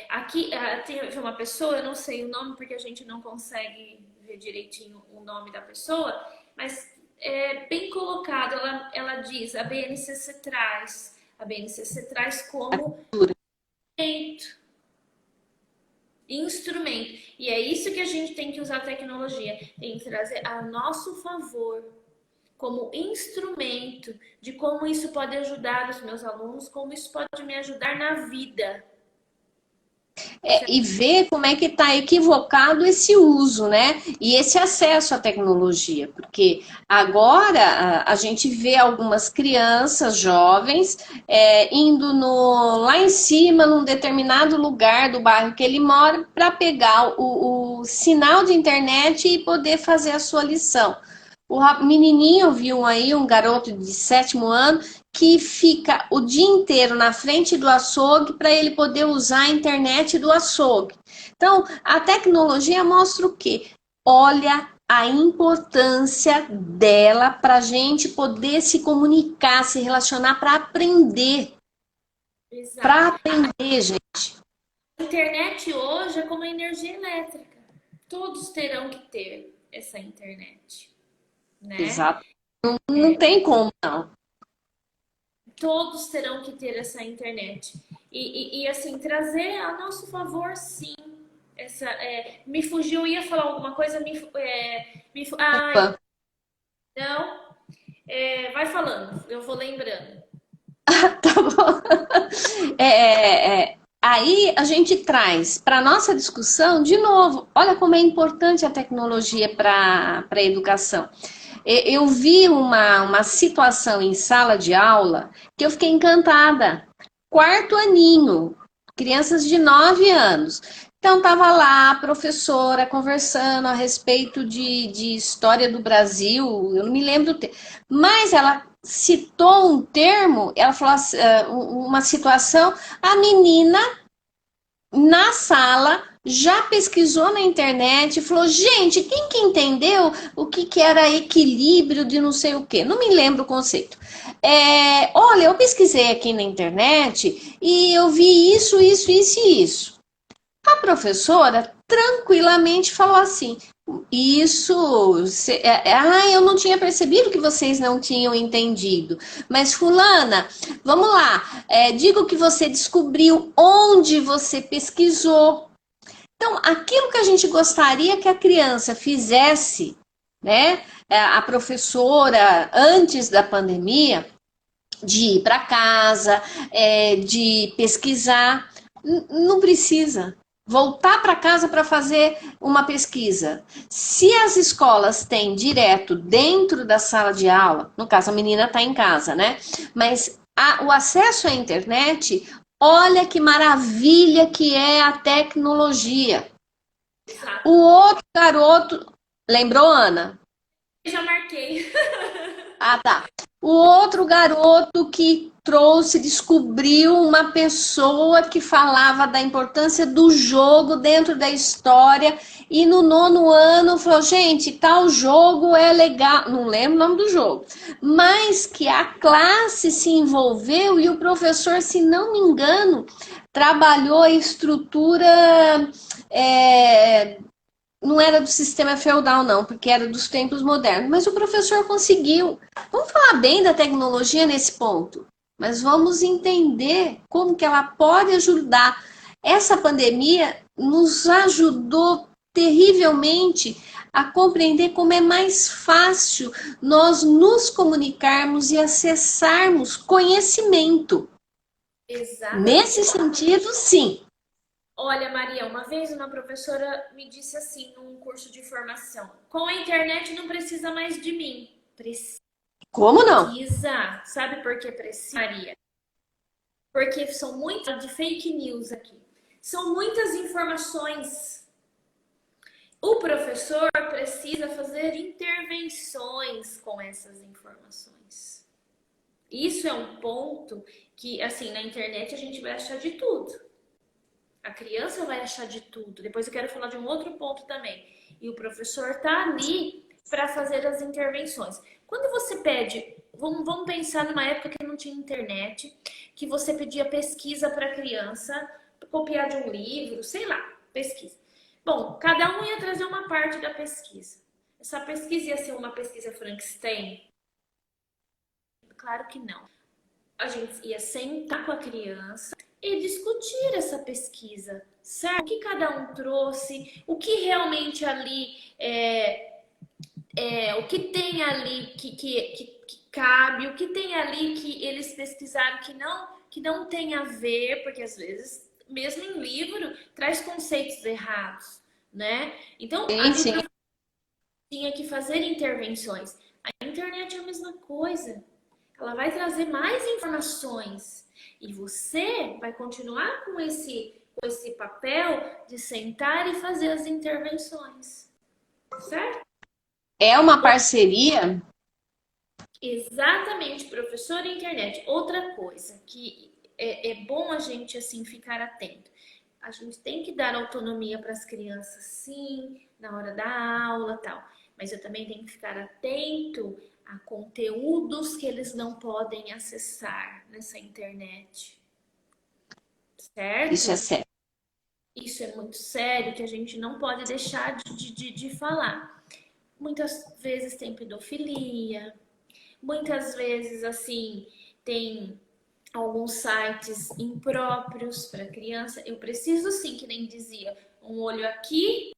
Aqui tem uma pessoa, eu não sei o nome porque a gente não consegue ver direitinho o nome da pessoa, mas é bem colocado. Ela diz, a BNCC traz como instrumento. E é isso que a gente tem que usar a tecnologia, tem que trazer a nosso favor como instrumento de como isso pode ajudar os meus alunos, como isso pode me ajudar na vida. E ver como é que está equivocado esse uso, né? E esse acesso à tecnologia, porque agora a gente vê algumas crianças jovens indo lá em cima, num determinado lugar do bairro que ele mora, para pegar o sinal de internet e poder fazer a sua lição. O menininho viu aí, um garoto de 7º ano, que fica o dia inteiro na frente do açougue para ele poder usar a internet do açougue. Então, a tecnologia mostra o quê? Olha a importância dela para a gente poder se comunicar, se relacionar, para aprender. Para aprender, gente. A internet hoje é como a energia elétrica. Todos terão que ter essa internet. Né? Exato. Não tem como, não. Todos terão que ter essa internet. E assim, trazer a nosso favor, sim. Me fugiu, ia falar alguma coisa, não. Vai falando, eu vou lembrando. Tá bom. Aí a gente traz para a nossa discussão, de novo, olha como é importante a tecnologia para a educação. Eu vi uma situação em sala de aula que eu fiquei encantada. 4º aninho, crianças de 9 anos. Então, estava lá a professora conversando a respeito de história do Brasil, eu não me lembro do termo, mas ela citou um termo, ela falou assim, uma situação, a menina na sala já pesquisou na internet e falou, gente, quem que entendeu o que era equilíbrio de não sei o quê? Não me lembro o conceito. Olha, eu pesquisei aqui na internet e eu vi isso, isso, isso e isso. A professora tranquilamente falou assim, eu não tinha percebido que vocês não tinham entendido. Mas fulana, vamos lá, diga o que você descobriu, onde você pesquisou. Então, aquilo que a gente gostaria que a criança fizesse, né, a professora, antes da pandemia, de ir para casa, de pesquisar, não precisa voltar para casa para fazer uma pesquisa. Se as escolas têm direto dentro da sala de aula, no caso a menina está em casa, né? Mas o acesso à internet, olha que maravilha que é a tecnologia. O outro garoto, lembrou, Ana? Já marquei. Ah, tá. O outro garoto que descobriu uma pessoa que falava da importância do jogo dentro da história e no 9º ano falou, gente, tal jogo é legal, não lembro o nome do jogo, mas que a classe se envolveu e o professor, se não me engano, trabalhou a estrutura... não era do sistema feudal, não, porque era dos tempos modernos. Mas o professor conseguiu. Vamos falar bem da tecnologia nesse ponto, mas vamos entender como que ela pode ajudar. Essa pandemia nos ajudou terrivelmente a compreender como é mais fácil nós nos comunicarmos e acessarmos conhecimento. Exatamente. Nesse sentido, sim. Olha, Maria, uma vez uma professora me disse assim, num curso de formação, com a internet não precisa mais de mim. Precisa. Como não? Precisa. Sabe por que precisa, Maria? Porque são muitas de fake news aqui. São muitas informações. O professor precisa fazer intervenções com essas informações. Isso é um ponto que, assim, na internet a gente vai achar de tudo. A criança vai achar de tudo. Depois eu quero falar de um outro ponto também. E o professor está ali para fazer as intervenções. Quando você pede, vamos pensar numa época que não tinha internet, que você pedia pesquisa para a criança copiar de um livro, sei lá, pesquisa. Bom, cada um ia trazer uma parte da pesquisa. Essa pesquisa ia ser uma pesquisa Frankenstein? Claro que não. A gente ia sentar com a criança e discutir essa pesquisa, certo? O que cada um trouxe, o que realmente ali o que tem ali que cabe, o que tem ali que eles pesquisaram que não tem a ver, porque às vezes, mesmo em livro, traz conceitos errados, né? Então, Sim, ali sim. tinha que fazer intervenções. A internet é a mesma coisa. Ela vai trazer mais informações e você vai continuar com esse papel de sentar e fazer as intervenções, certo? É uma parceria. Exatamente, professor e internet. Outra coisa que é bom a gente assim ficar atento. A gente tem que dar autonomia para as crianças, sim, na hora da aula, tal. Mas eu também tenho que ficar atento a conteúdos que eles não podem acessar nessa internet, Isso é certo? sério. Isso é muito sério que a gente não pode deixar de falar. Muitas vezes tem pedofilia, muitas vezes, assim, tem alguns sites impróprios para criança. Eu preciso, sim, que nem dizia, um olho aqui,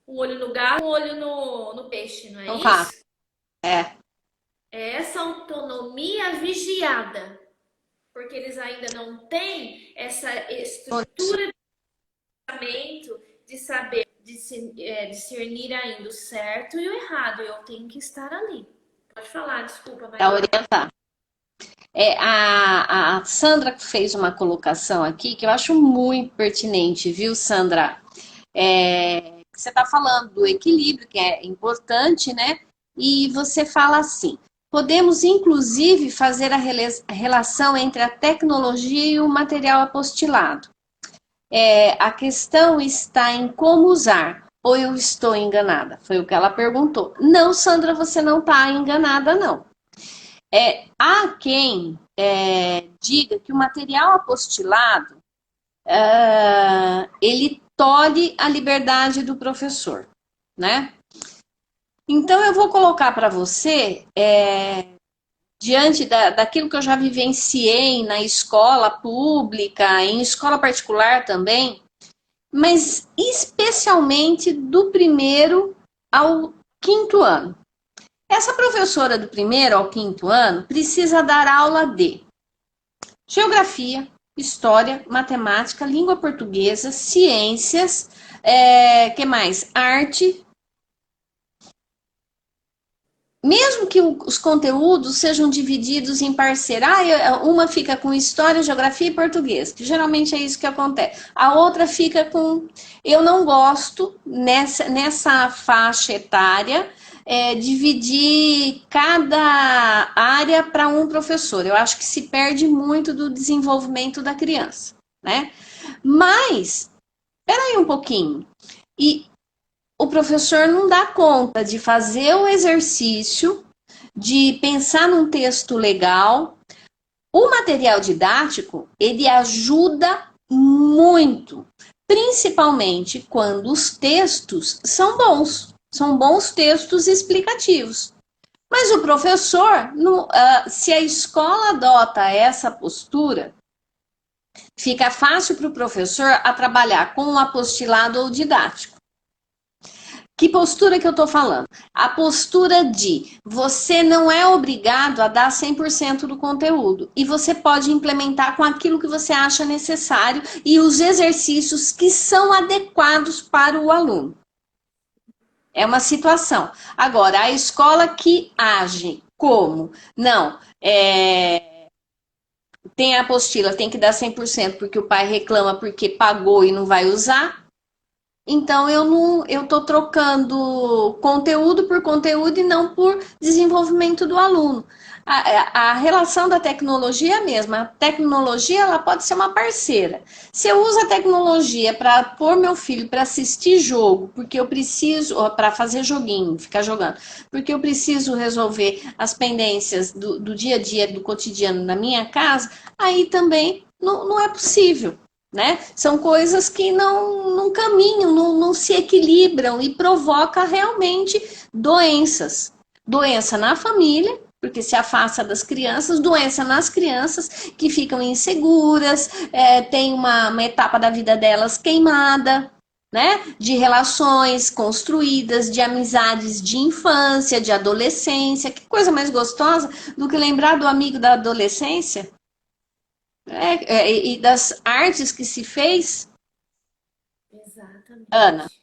um olho no gato, um olho no peixe, não é Então tá. isso? É. É essa autonomia vigiada, porque eles ainda não têm essa estrutura de pensamento de saber discernir ainda o certo e o errado. Eu tenho que estar ali. Pode falar, desculpa, Para Maria. orientar. A Sandra fez uma colocação aqui que eu acho muito pertinente, viu, Sandra? Você está falando do equilíbrio, que é importante, né? E você fala assim: podemos inclusive fazer a relação entre a tecnologia e o material apostilado. A questão está em como usar. Ou eu estou enganada? Foi o que ela perguntou. Não, Sandra, você não está enganada, não. Há quem diga que o material apostilado ele tolhe a liberdade do professor, né? Então eu vou colocar para você, diante daquilo que eu já vivenciei na escola pública, em escola particular também, mas especialmente do primeiro ao quinto ano. Essa professora do primeiro ao quinto ano precisa dar aula de geografia, história, matemática, língua portuguesa, ciências, que mais? Arte. Mesmo que os conteúdos sejam divididos em parceira, uma fica com história, geografia e português, que geralmente é isso que acontece. A outra fica com. Eu não gosto, nessa faixa etária, dividir cada área para um professor. Eu acho que se perde muito do desenvolvimento da criança, né? Mas, peraí um pouquinho. E o professor não dá conta de fazer o exercício, de pensar num texto legal. O material didático, ele ajuda muito, principalmente quando os textos são bons textos explicativos. Mas o professor, se a escola adota essa postura, fica fácil para o professor a trabalhar com um apostilado ou didático. Que postura que eu estou falando? A postura de você não é obrigado a dar 100% do conteúdo e você pode implementar com aquilo que você acha necessário e os exercícios que são adequados para o aluno. É uma situação. Agora, a escola que age como? Não, tem a apostila, tem que dar 100% porque o pai reclama porque pagou e não vai usar. Então eu estou trocando conteúdo por conteúdo e não por desenvolvimento do aluno. A relação da tecnologia é a mesma. A tecnologia ela pode ser uma parceira. Se eu uso a tecnologia para pôr meu filho para assistir jogo, porque eu preciso, para fazer joguinho, ficar jogando, porque eu preciso resolver as pendências do dia a dia, do cotidiano na minha casa, aí também não é possível. né? São coisas que não caminham, não se equilibram e provoca realmente doenças. Doença na família, porque se afasta das crianças, doença nas crianças que ficam inseguras, tem uma etapa da vida delas queimada, né? De relações construídas, de amizades de infância, de adolescência. Que coisa mais gostosa do que lembrar do amigo da adolescência? E das artes que se fez, Ana. Exatamente.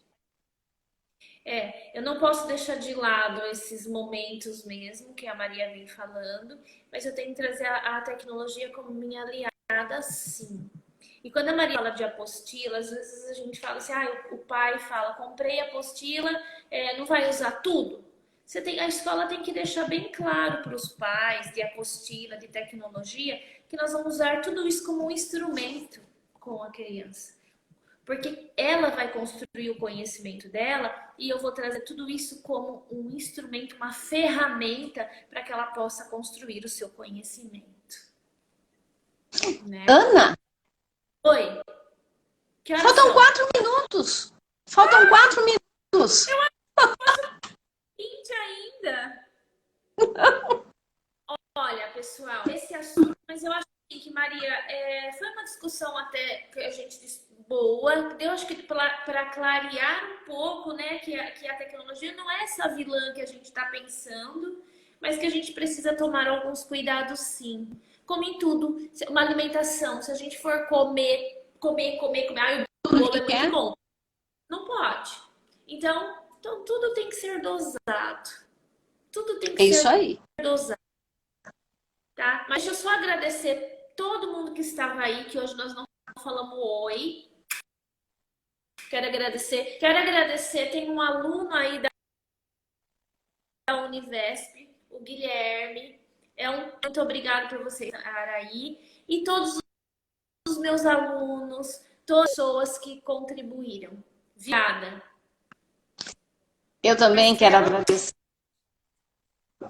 Eu não posso deixar de lado esses momentos mesmo que a Maria vem falando, mas eu tenho que trazer a tecnologia como minha aliada, sim. E quando a Maria fala de apostila, às vezes a gente fala assim, o pai fala, comprei a apostila, não vai usar tudo? A escola tem que deixar bem claro para os pais de apostila, de tecnologia, que nós vamos usar tudo isso como um instrumento com a criança. Porque ela vai construir o conhecimento dela e eu vou trazer tudo isso como um instrumento, uma ferramenta para que ela possa construir o seu conhecimento. Né? Ana? Oi. Faltam 4 minutos. Faltam 4 minutos. Eu acho que 20 ainda. Olha, pessoal, esse assunto, mas eu acho que, Maria, foi uma discussão até que a gente disse boa. Eu acho que para clarear um pouco, né, que a tecnologia não é essa vilã que a gente está pensando, mas que a gente precisa tomar alguns cuidados, sim. Como em tudo, uma alimentação, se a gente for comer, o bolo é muito bom. Não pode. Então tudo tem que ser dosado. Tudo tem que ser dosado. Tá? Mas deixa eu só agradecer todo mundo que estava aí, que hoje nós não falamos oi. Quero agradecer, tem um aluno aí da Univesp, o Guilherme. Muito obrigado por você estar aí. E todos os meus alunos, todas as pessoas que contribuíram. Obrigada. Eu também quero agradecer.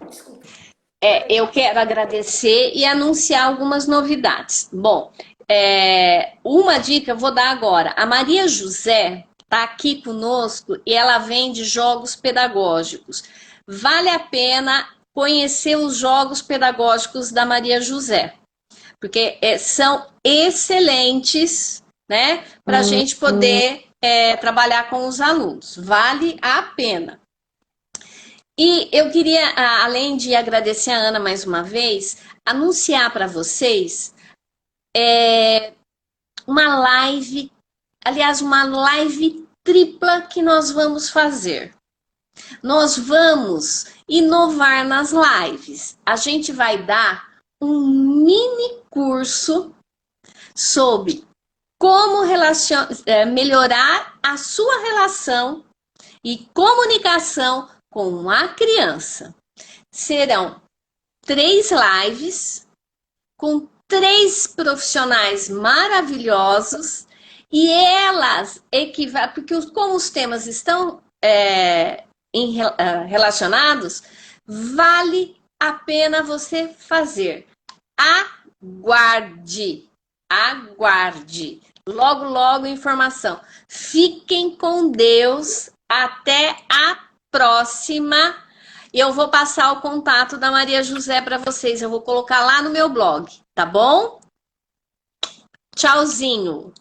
Desculpa. Eu quero agradecer e anunciar algumas novidades. Bom, uma dica eu vou dar agora. A Maria José está aqui conosco e ela vende jogos pedagógicos. Vale a pena conhecer os jogos pedagógicos da Maria José, porque são excelentes, né, para a gente poder trabalhar com os alunos. Vale a pena. E eu queria, além de agradecer a Ana mais uma vez, anunciar para vocês uma live, aliás, uma live tripla que nós vamos fazer. Nós vamos inovar nas lives. A gente vai dar um mini curso sobre como melhorar a sua relação e comunicação com a criança. Serão 3 lives com 3 profissionais maravilhosos e elas porque como os temas estão relacionados, vale a pena você fazer. Aguarde. Logo, logo informação. Fiquem com Deus. Até a próxima. Eu vou passar o contato da Maria José para vocês. Eu vou colocar lá no meu blog, tá bom? Tchauzinho.